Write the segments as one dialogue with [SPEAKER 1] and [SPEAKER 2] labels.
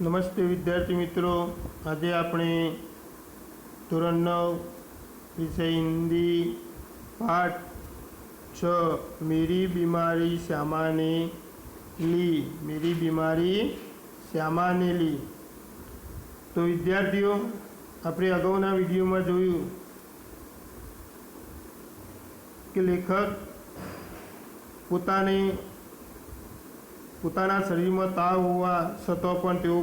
[SPEAKER 1] नमस्ते विद्यार्थी मित्रों, आज आपणे धोरण 9 विषय हिंदी पाठ 6 मेरी बीमारी श्यामा ने ली। मेरी बीमारी श्यामा ने ली। तो विद्यार्थियों, આપણે અગાઉના વિડીયોમાં જોયું કે લેખક પોતાના શરીરમાં તાવ હોવા છતાં પણ તેઓ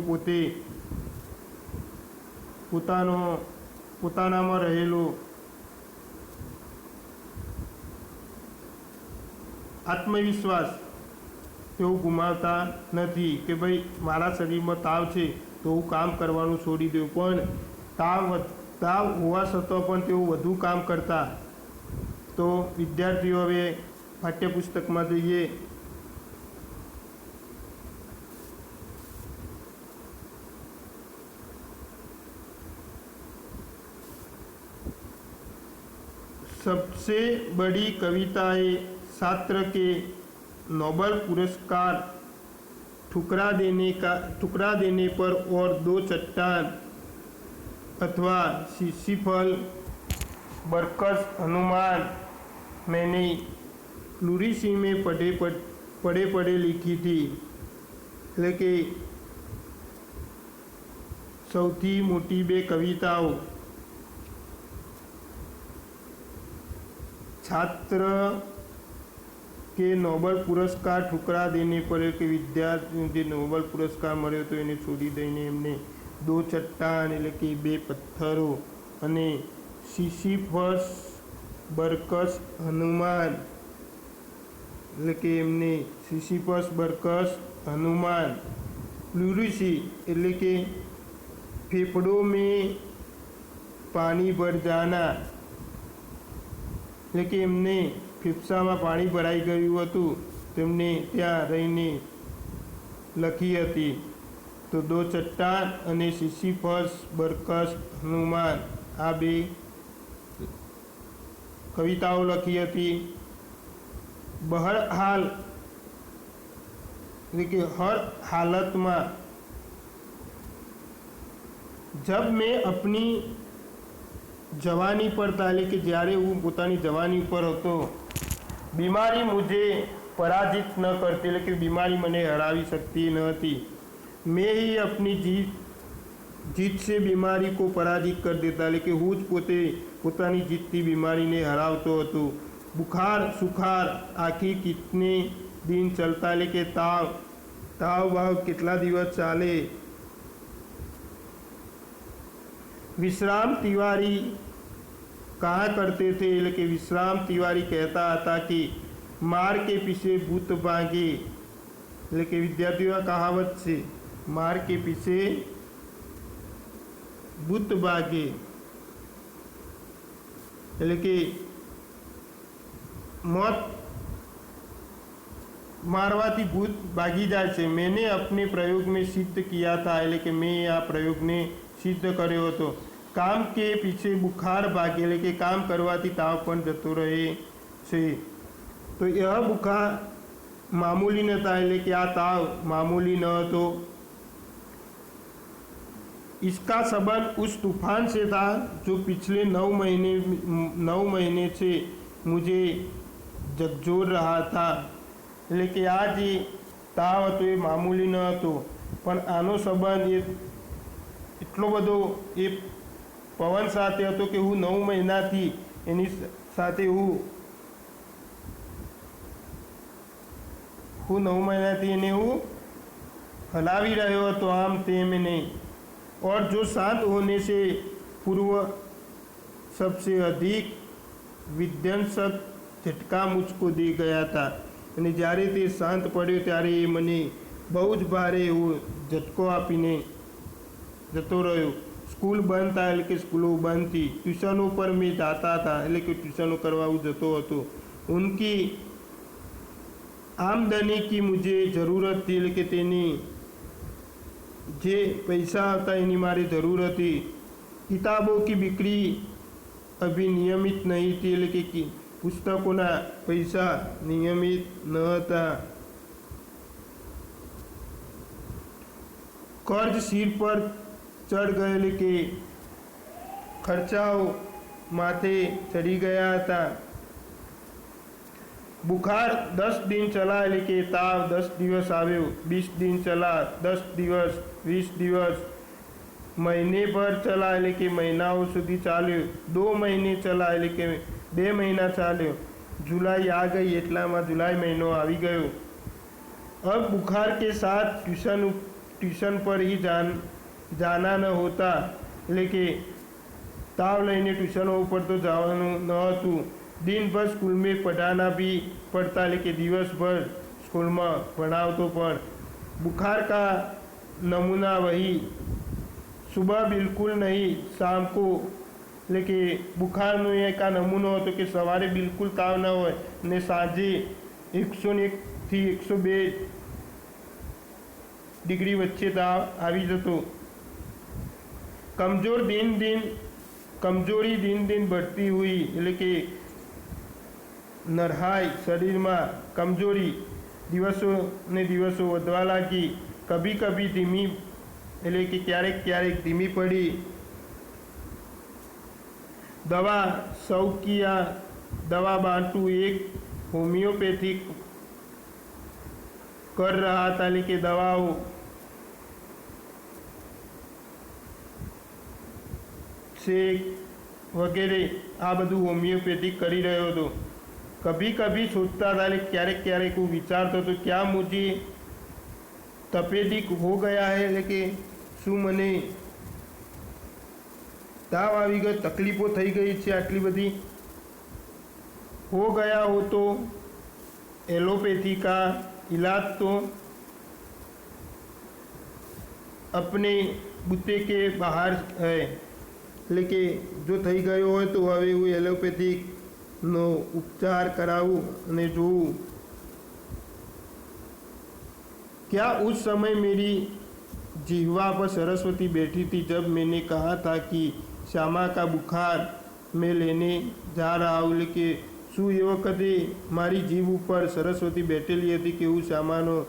[SPEAKER 1] પોતાનામાં રહેલો આત્મવિશ્વાસ તેઓ ગુમાવતા નથી કે ભાઈ મારા શરીરમાં તાવ છે તો હું કામ કરવાનું છોડી દઉં, પણ તાવ હોવા છતાં પણ તેઓ વધુ કામ કરતા। તો વિદ્યાર્થીઓ હવે પાઠ્યપુસ્તકમાં જોઈએ। सबसे बड़ी कविताएं छात्र के नोबेल पुरस्कार ठुकरा देने पर और दो चट्टान अथवा सिसिफल बरकस हनुमान मैंने प्लूरिसी में पढ़े लिखी थी। એટલે કે સૌથી મોટી બે કવિતાઓ छात्र के नोबेल पुरस्कार ठुकरा देने पर कि विद्यार्थी जो नोबेल पुरस्कार मळ्यो तो एने छोड़ी दईने एमने दो चट्टान એટલે કે બે પથ્થરો અને સિસિફસ બરકસ હનુમાન એટલે કે એમને સિસિફસ બરકસ હનુમાન પ્લુરિસી એટલે કે फेफड़ों में पानी भर जाना એટલે કે એમને ફેફસામાં પાણી ભરાઈ ગયું હતું તેમને ત્યાં રહીને લખી હતી। તો દો ચટ્ટાન અને સિસિફસ બરકસ હનુમાન આ બે કવિતાઓ લખી હતી। બહરહાલ એટલે કે હર હાલતમાં जब मैं अपनी जवानी पर था, कि જ્યારે હું પોતાની જવાની પર હતો, बीमारी मुझे पराजित न करती, એટલે કે बीमारी મને હરાવી શકતી ન હતી। मैं ही अपनी जीत से बीमारी को पराजित कर देता, એટલે કે હું જ પોતાની જીતથી બીમારીને હરાવતો હતો। बुखार सुखार आखिर कितने दिन चलता, એટલે કે તાવ કેટલા દિવસ ચાલે। विश्राम तिवारी कहा करते थे, એટલે કે विश्राम तिवारी कहता था कि मार के पीछे भूत भागे। એટલે કે વિદ્યાર્થીઓ કહાવત છે, मार के पीछे भूत भागे, એટલે કે मौत मारवाती भूत भागी जाए छे। मैंने अपने प्रयोग में सिद्ध किया था, એટલે કે मैं आ प्रयोग ने सिद्ध કર્યો હતો। काम के पीछे बुखार भागे, એટલે કે કામ કરવાથી તાવ પણ જતો રહે છે। તો यह बुखार मामूली न था, એટલે કે આ તાવ मामूली न હતો। इसका संबंध उस तूफान से था जो पिछले 9 महीने से मुझे झकझोर रहा था। એટલે કે આ જે તાવ હતો એ મામૂલી ન હતો, પણ આનો સંબંધ એટલો બધો એ પવન સાથે હતો કે હું 9 મહિનાથી એની સાથે હું 9 મહિનાથી એને હું હલાવી રહ્યો હતો, આમ તેમ નહીં। और जो शांत होने से पूर्व सबसे अधिक विध्वंसक झटका मुझको दे गया था, અને જ્યારે તે શાંત પડ્યો ત્યારે એ મને બહુ જ ભારે એવો ઝટકો આપીને જતો રહ્યો। स्कूल बंद था, એટલે કે સ્કૂલો બંધ थी। ટ્યુશનો પર મેં જાતા હતા, એટલે કે ટ્યુશનો કરવા હું જતો હતો। उनकी आमदनी की मुझे ज़रूरत थी, એટલે કે તેની જે પૈસા હતા એની મારી જરૂર હતી। किताबों की बिक्री अभी नियमित नहीं थी, એટલે કે પુસ્તકોના પૈસા નિયમિત ન હતા। कर्ज सिर पर चढ़ गए के खर्चाओ माथे चढ़ी गया था। बुखार 10 दिन चला એટલે કે તાવ 10 દિવસ આવ્યો, 20 दिन चला 10 દિવસ, 20 દિવસ, મહિને ભર ચલા એટલે કે મહિનાઓ સુધી ચાલ્યો, 2 મહિને ચલા એટલે કે 2 મહિના ચાલ્યો, जुलाई आ गई એટલામાં जुलाई महीनो આવી ગયો। अब बुखार के साथ ट्यूशन पर ही जाना न होता એટલે કે ताव लईने ट्यूशनों पर तो जावानुं न हतुं। दिन भर स्कूल में पढ़ाना भी पड़ता એટલે કે दिवस भर स्कूल में भणावतो पण। बुखार का नमूना वही, सुबह बिल्कुल नहीं, शाम को એટલે કે બુખારનો એક આ નમૂનો હતો કે સવારે બિલકુલ તાવ ન હોય ને સાંજે 101 થી 102 ડિગ્રી વચ્ચે તાવ આવી જતો। कमजोरी दिन दिन बढ़ती हुई એટલે કે નરહાઈ શરીરમાં કમજોરી દિવસો ને દિવસો વધવા લાગી। કભી કભી ધીમી એટલે કે ક્યારેક ક્યારેક ધીમી પડી। दवा शौकिया दवा बांटू एक होम्योपैथिक कर रहा था लेकिन दवाओं से वगैरह आ बधु होम्योपैथिक करी रह्यो तो। कभी कभी सोचता था लेकिन क्यारेक क्यारेक वो विचारतो तो क्या मुझे तपेदिक हो गया है लेकिन शू मने ताव આવી ગયો, તકલીફો થઈ ગઈ છે આટલી બધી। हो गया हो तो एलोपैथी का इलाज तो अपने बूते के बाहर है એટલે કે જો થઈ ગયો હોય તો હવે હું એલોપેથિકનો ઉપચાર કરાવું અને જોઉં। क्या उस समय मेरी जिह्वा पर सरस्वती बैठी थी जब मैंने कहा था कि श्यामा का बुखार मैं लेने जा रहा हूँ लेकिन शू ए वखते मारी जीभ पर सरस्वती बैठेली हती कि हूँ श्यामानो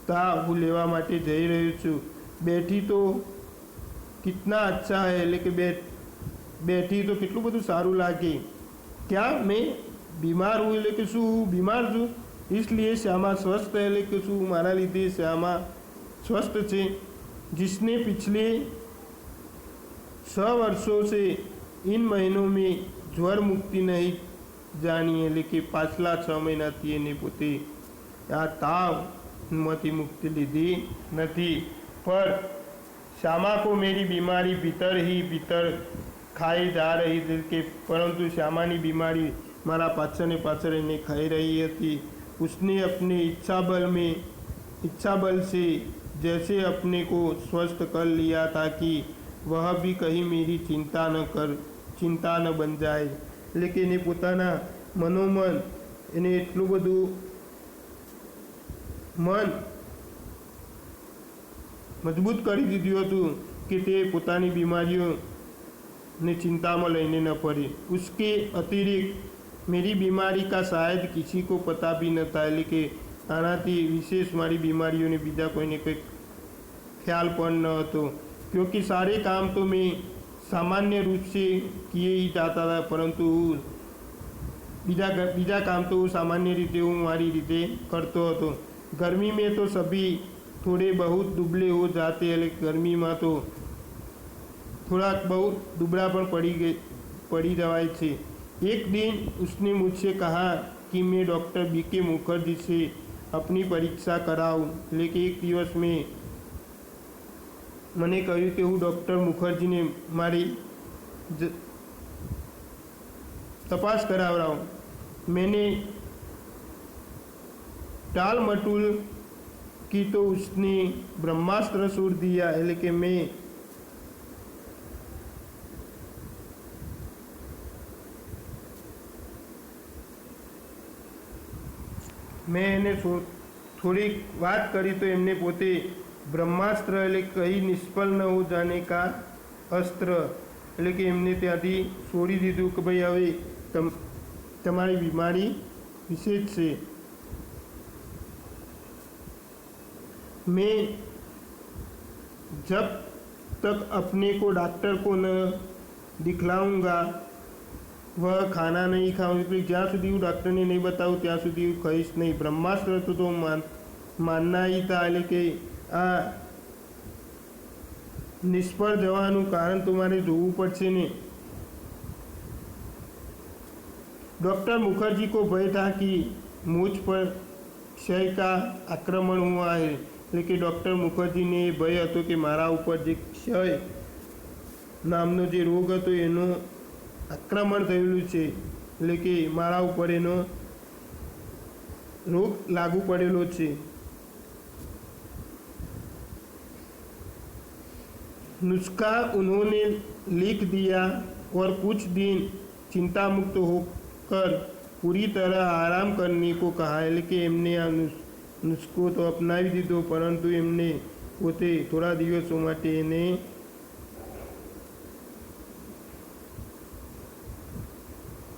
[SPEAKER 1] ताव हूँ लेवा माटे जई रह्यो छुं। बैठी तो कितना अच्छा है लेकिन बैठी तो केटલું બધું સારું લાગે। क्या मैं बीमार हूँ એટલે शू बीमार छूं इसलिए श्यामा स्वस्थ है એટલે शू मारा लीधे श्यामा स्वस्थ छे। जिसने पिछले 6 वर्षों से इन महीनों में ज्वर मुक्ति नहीं जानी है लेकिन पाछला 6 महीना थी एने पोते आ ताव मती मुक्ति लीधी नहीं। पर श्यामा को मेरी बीमारी भीतर ही भीतर खाई जा रही थी कि परंतु श्यामा की बीमारी मारा पाछळ ने पाछळ एने खाई रही थी। उसने अपने इच्छा बल से जैसे अपने को स्वस्थ कर लिया था कि वह भी कहीं मेरी चिंता न बन जाए। लेकिन पोताना मनोमन एने एटલું બધું मन मजबूत કરી દીધું હતું કે તે પોતાની બીમારીઓને चिंताમાં લઈને न पड़े। उसके अतिरिक्त मेरी बीमारी का शायद किसी को पता भी न था लेकिन आनाथी विशेष मारी बीमारीओं ने बीजा कोईने कोई ख्याल पण न हतो क्योंकि सारे काम तो मैं सामान्य रूप से किए ही जाता था परंतु बीजा काम तो सामान्य रीते हूँ मारी रीते करतो हतो। गर्मी में तो सभी थोड़े बहुत दुबले हो जाते हैं लेकिन गर्मी में तो थोड़ा बहुत दुबला पण पड़ी जवाय छे। एक दिन उसने मुझसे कहा कि मैं डॉक्टर बीके मुखर्जी से अपनी परीक्षा कराऊं लेकिन एक दिवस में मैंने कहूँ कि हूँ डॉक्टर मुखर्जी ने मारी तपास करावराऊं। मैंने टाल मटूल की तो उसने ब्रह्मास्त्र सूर दिया એટલે કે मैं એને थोड़ी बात करी तो एमने पोते ब्रह्मास्त्र એટલે कहीं निष्फल न हो जाने का अस्त्र એટલે કે એમને ત્યાંથી છોડી દીધું કે ભાઈ હવે તમારી બીમારી વિશેષ છે। मैं जब तक अपने को डॉक्टर को न दिखलाऊंगा वह खाना नहीं खाऊंगी। तो જ્યાં સુધી હું ડૉક્ટરને નહીં બતાવું ત્યાં સુધી હું ખાઈશ નહીં। બ્રહ્માસ્ત્ર તો માનના ही था એટલે કે આ નિષ્ફળ જવાનું કારણ તો મારે જોવું પડશે ને। डॉक्टर मुखर्जी को भय था कि मुझ पर क्षय का आक्रमण हुआ है। એટલે કે ડૉક્ટર મુખર્જીને એ ભય હતો કે મારા ઉપર જે ક્ષય નામનો જે રોગ હતો એનો આક્રમણ થયેલું છે, એટલે કે મારા ઉપર એનો રોગ લાગુ પડેલો છે। नुस्खा उन्होंने लिख दिया और कुछ दिन चिंता मुक्त होकर पूरी तरह आराम करने को कहा। એટલે કે એમને આ નુસ્ખો તો અપનાવી દીધો, પરંતુ એમને પોતે થોડા દિવસો માટે એને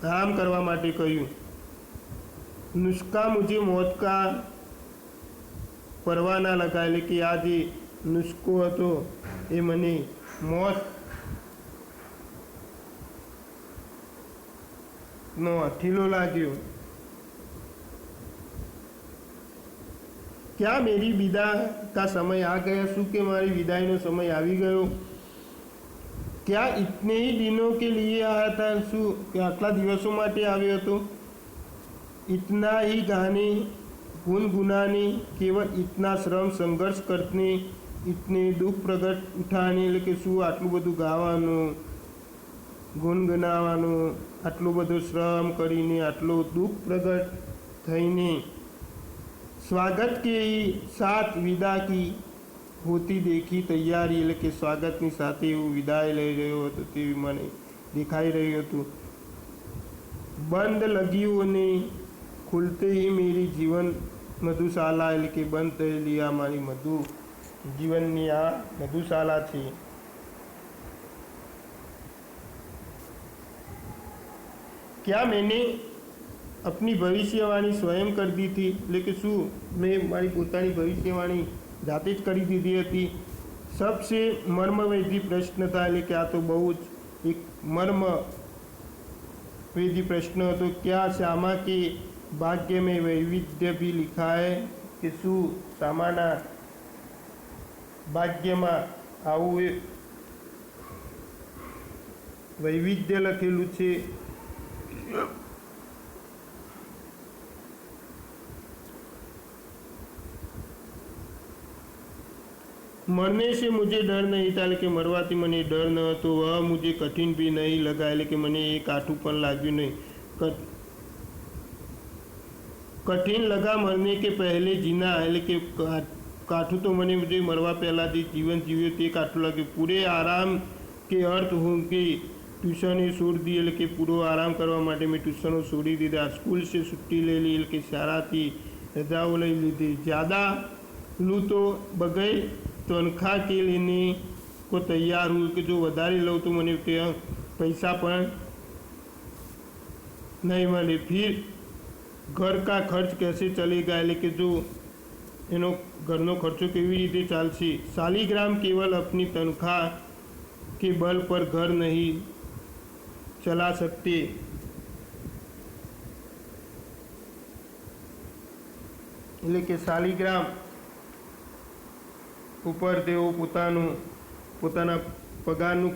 [SPEAKER 1] आराम करवा माटे कह્યું। नुस्खा मुझे मौत का परवा ना लगा, એટલે કે આ જે નુસ્ખો હતો એ મને મોત નો ઠીલો લાગ્યો। क्या मेरी विदा का समय आ गया? શું કે મારી વિદાયનો સમય આવી ગયો? क्या इतने ही दिनों के लिए आया था? શું કે આટલા દિવસો માટે આવ્યો હતો? इतना ही गाने गुनगुनाने, केवल इतना श्रम संघर्ष करने, इतने दुख प्रगट उठाने, એટલે કે શું આટલું બધું ગાવાનું, ગુનગુનાવાનું, આટલું બધું શ્રમ કરીને, આટલું દુઃખ પ્રગટ થઈને स्वागत के साथ विदा की होती देखी तैयारी, એટલે કે સ્વાગતની સાથે હું વિદાય લઈ રહ્યો હતો તેવી મને દેખાઈ રહ્યું હતું। બંધ લગીઓને ખુલતે ही मेरी जीवन मधुशाला, એટલે કે બંધ થયેલી આ મારી જીવનની આ મધુશાલા છે। क्या मैंने अपनी भविष्यवाणी स्वयं कर दी थी? એટલે કે શું મેં મારી પોતાની ભવિષ્યવાણી જાતે જ કરી દીધી હતી? सबसे मर्मवेदी प्रश्न था, એટલે કે આ તો બહુ જ એક मर्मवेदी प्रश्न હતો। क्या श्यामा के भाग्य में वैविध्य भी लिखा है? કે શું શ્યામાના ભાગ્યમાં આવું વૈવિધ્ય લખેલું છે? मरने से मुझे डर नहीं था, એટલે કે મરવાથી મને ડર ન હતો। वह मुझे कठिन भी नहीं लगा, એટલે કે મને એ કાઠું પણ લાગ્યું નહીં। कठिन लगा मरने के पहले जीना, એટલે કે કાઠું તો મને मुझे मरवा पहला જે જીવન જીવ્યો તે કાઠું લાગ્યું। पूरे आराम के अर्थ હું કે ટ્યુશને છોડી દી, એટલે કે પૂરો આરામ કરવા માટે મેં ટ્યુશનો છોડી દીધા। સ્કૂલ से छुट्टी ले ली, એટલે કે શાળાથી રજાઓ લઈ લીધી। ज़्यादा लूँ तो बगैर तनख्वाह के लेने को तैयार हूँ, कि जो વધારે લઉં તો મને પૈસા પણ नहीं મળે। फिर घर का खर्च कैसे चलेगा, એટલે કે જો એનો ઘરનો ખર્ચો કેવી રીતે ચાલશે? शालिग्राम केवल अपनी तनख्वाह के बल पर घर नहीं चला सकते, એટલે કે શાલિગ્રામ ઉપર તેઓ પોતાના પગારનું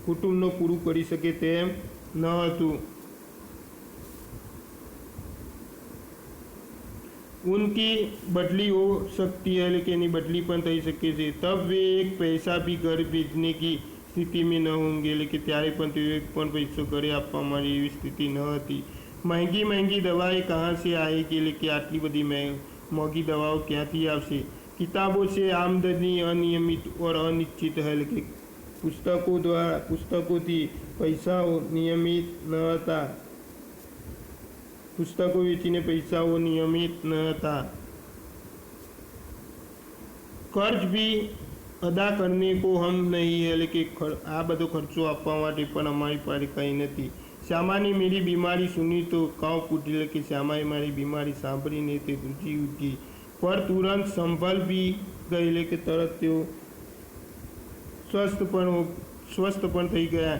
[SPEAKER 1] કુટુંબનું પૂરું કરી શકે તેમ ન હતું। उनकी बदली हो सकती है, लेकिन એની બદલી પણ થઈ શકે છે। तब वे एक पैसा भी घर भेजने की स्थिति में न होंगे, એટલે કે ત્યારે પણ તેઓ એક પણ પૈસો ઘરે આપવા માટે એવી સ્થિતિ ન હતી। महंगी महंगी दवाएं कहाँ से आएगी, એટલે કે આટલી બધી મોંઘી દવાઓ ક્યાંથી આવશે? किताबों से आमदनी अनियमित और अनिश्चित है, એટલે કે પુસ્તકોથી પૈસાઓ નિયમિત ન હતા। પુસ્તકો વેચીને પૈસાઓ નિયમિત ન હતા। कर्ज भी अदा करने को हम नहीं है, એટલે કે આ બધો ખર્ચો આપવા માટે પણ અમારી પાસે કંઈ નથી। શ્યામાને मेरी बीमारी सुनी तो કાંવ ફૂટી, એટલે કે શ્યામાએ મારી બીમારી સાંભળીને તે ધ્રુજી ઉઠી। पर तुरंत संभल भी गई, એટલે કે તરત તેઓ સ્વસ્થ પણ થઈ गया,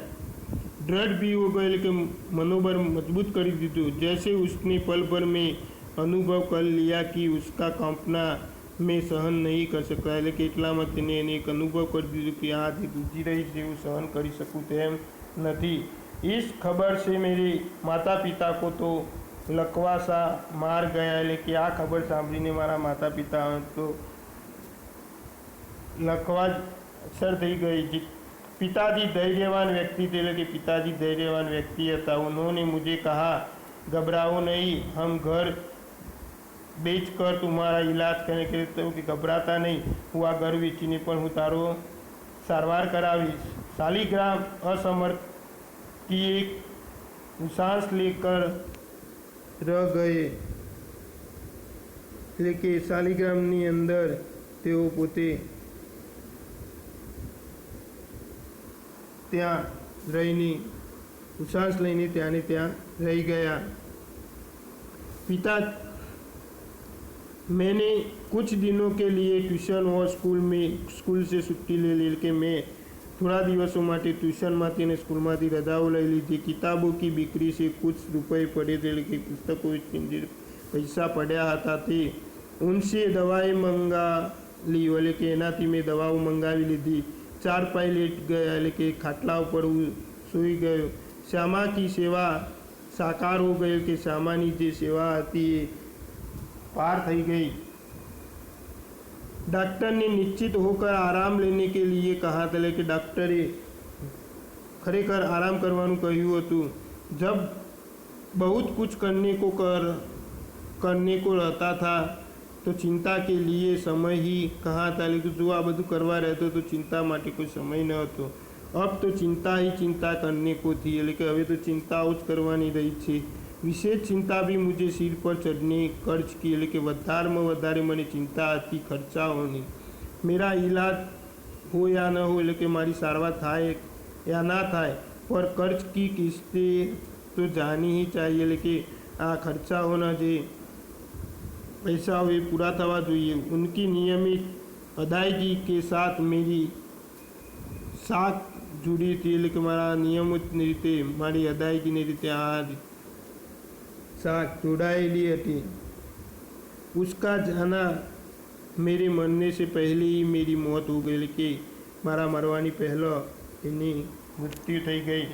[SPEAKER 1] दृढ़ भी हो गए कि मनोबल मजबूत कर दीधु। जैसे उसने पल भर में अनुभव कर लिया कि उसका कांपना मैं सहन नहीं कर सकता, એટલે કે એટલામાં તેને એને એક અનુભવ કરી દીધું કે આ જે દૂજી રહી છે હું સહન કરી શકું તેમ નથી। इस खबर से मेरे माता पिता को तो लकवा सा मार गया, એટલે કે આ ખબર સાંભળીને મારા માતા પિતા તો લકવા અસર થઈ ગઈ। पिताजी धैर्यवान व्यक्ति थे, એટલે કે पिताजी धैर्यवान व्यक्ति હતા। उन्होंने मुझे कहा, घबराओ नहीं, हम घर बेचकर तुम्हारा इलाज करने के लिए, तो कि घबराता नहीं, હું આ ઘર વેચીને પણ હું તારો સારવાર કરાવીશ। शालिग्राम असमर्थ की एक सांस लेकर रह गए, એટલે કે શાલિગ્રામની અંદર તેઓ પોતે ત્યાં રહીને ઉચ્છ્વાસ લઈને ત્યાં ને ત્યાં રહી ગયા। पिता, मैंने कुछ दिनों के लिए ट्यूशन और स्कूल से छुट्टी ले ली कि मैं थोड़ा दिवसों માટે ટ્યુશનમાંથી અને સ્કૂલમાંથી રજાઓ લઈ લીધી। કિતાબો की बिक्री से कुछ रुपये पड़े थे, એટલે કે પુસ્તકો જે પૈસા પડ્યા હતા તે उनसे दवाई मंगा ली, એટલે કે એનાથી મેં દવાઓ મંગાવી લીધી। चार पाई लेट गया, એટલે કે ખાટલા ઉપર સૂઈ ગયો। श्यामा की सेवा साकार हो गई, કે શ્યામાની જે સેવા હતી એ पार થઈ ગઈ। डॉक्टर ने निश्चित होकर आराम लेने के लिए कहा था, कि डॉक्टरे खरेखर आराम करवानुं कह्युं हतुं। जब बहुत कुछ करने को रहता था तो चिंता के लिए समय ही कहाँ था, लेकिन जो आ બધું કરવા રહેતો તો चिंता માટે કોઈ સમય ન હતો। अब तो चिंता ही चिंता करने को थी, એટલે કે હવે તો ચિંતાઓ જ કરવાની રહી છે। विशेष चिंता भी मुझे सिर पर चढ़ने कर्ज की, એટલે કે વધારેમાં વધારે મને ચિંતા હતી ખર્ચાઓની। मेरा इलाज हो या न हो, એટલે કે મારી સારવાર થાય या ना થાય, पर कर्ज की किस्तें तो जानी ही चाहिए, એટલે કે આ ખર્ચાઓના જે પૈસાઓ એ પૂરા થવા જોઈએ। उनकी नियमित अदायगी के साथ मेरी साख जुड़ी थी, એટલે કે મારા નિયમિત રીતે મારી અદાયગીની રીતે આ साख जोड़ाયેલી હતી। उसका जाना मेरे मरने से पहले ही मेरी मौत हो गई, એટલે કે મારા મરવાની પહેલાં એની મૃત્યુ થઈ ગઈ।